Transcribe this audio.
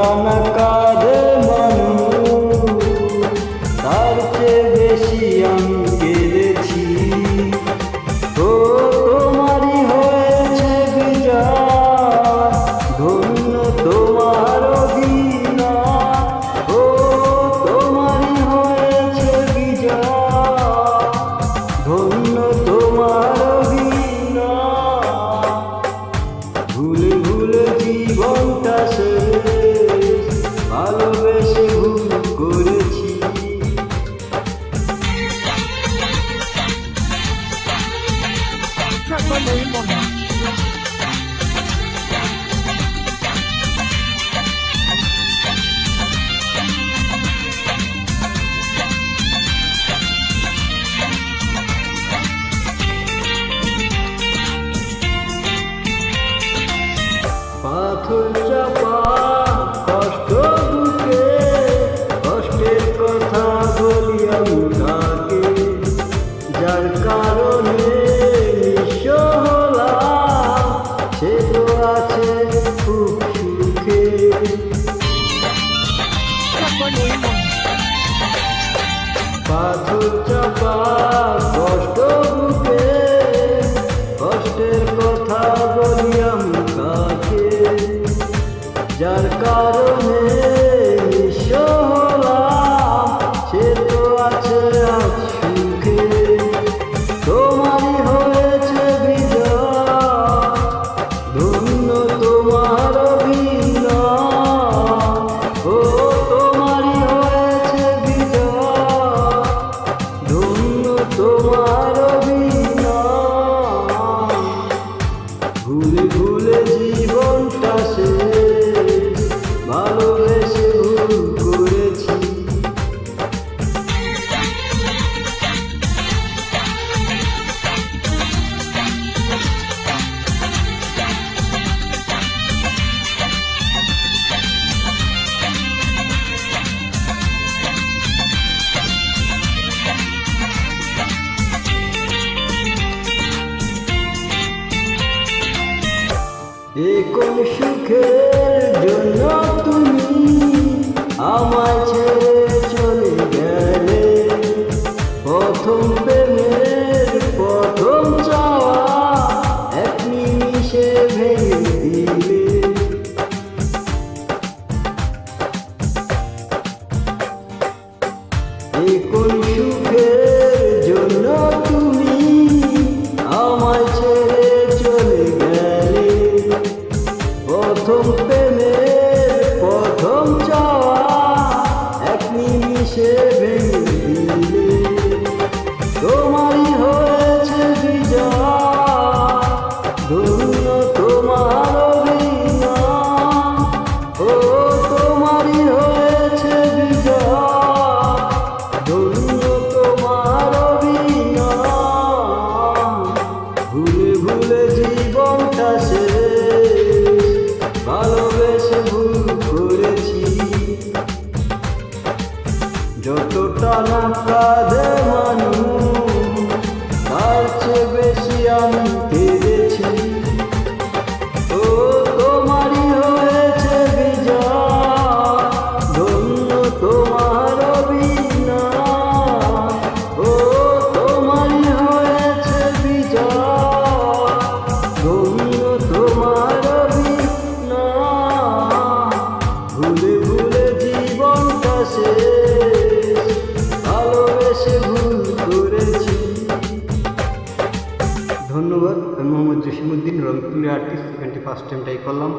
টানা কাঁদে মানুষ, তার চেয়ে বেশি আমি কেঁদেছি। ও তোমারই হয়েছে বিজয়, ধন্য তোমার অভিনয়। ও তোমারই হয়েছে বিজয়, ধন্য তোমার অভিনয়। ভুলে ভুলে জীবনটা শেষ, ভালোবেসে ভুল করেছি। পাথর চাপা কষ্ট বুকে, কষ্টের কথা বলি আমি তাকে, যার কারণে নিঃস্ব হলাম, সে তো আছে খুব সুখে। পাথর চাপা কষ্ট বুকে, কষ্টের কথা বলি আমি কাকে, যার কারণে নিঃস্ব হলাম, সে তো আছে আজ সুখে। তোমারই হয়েছে বিজয়, ধন্য তোমার অভিনয়। ও তোমারই হয়েছে বিজয়, ধন্য তোমার অভিনয়। ভুলে ভুলে জীবনটা শেষ, ভালোবেসে ভুল করেছি। এ কোন সুখের জন্য তুমি আমায় ছেড়ে চলে গেলে, প্রথম প্রেমের প্রথম চাওয়া এক নিমিষে ভেঙে দিলে। এ কোন সুখের জন্য তুমি আমায় ছেড়ে চলে গেলে, প্রথম প্রেমের প্রথম চাওয়া এক নিমিষে ভেঙে দিলে। তোমারই হয়েছে বিজয়, ধন্য তোমার অভিনয়। ও তোমারই হয়েছে বিজয়, ধন্য তোমার অভিনয়। ভুলে ভুলে জীবনটা শেষ, ভালোবেসে ভুল করেছি। যতটা না কাঁদে মানুষ, তার চেয়ে বেশি আমি কেঁদেছি। ও তোমারই হয়েছে বিজয়, ধন্য তোমার অভিনয়। ও তোমারই হয়েছে বিজয়, ধন্য তোমার অভিনয়। ভুলে ভুলে জীবনটা শেষ, ভালোবেসে ভুল করেছি। ধন্যবাদ। আমি মোহাম্মদ জসিমউদ্দিন, রংপুরের আর্টিস্ট। এখানটি ফার্স্ট টাইম ট্রাই করলাম।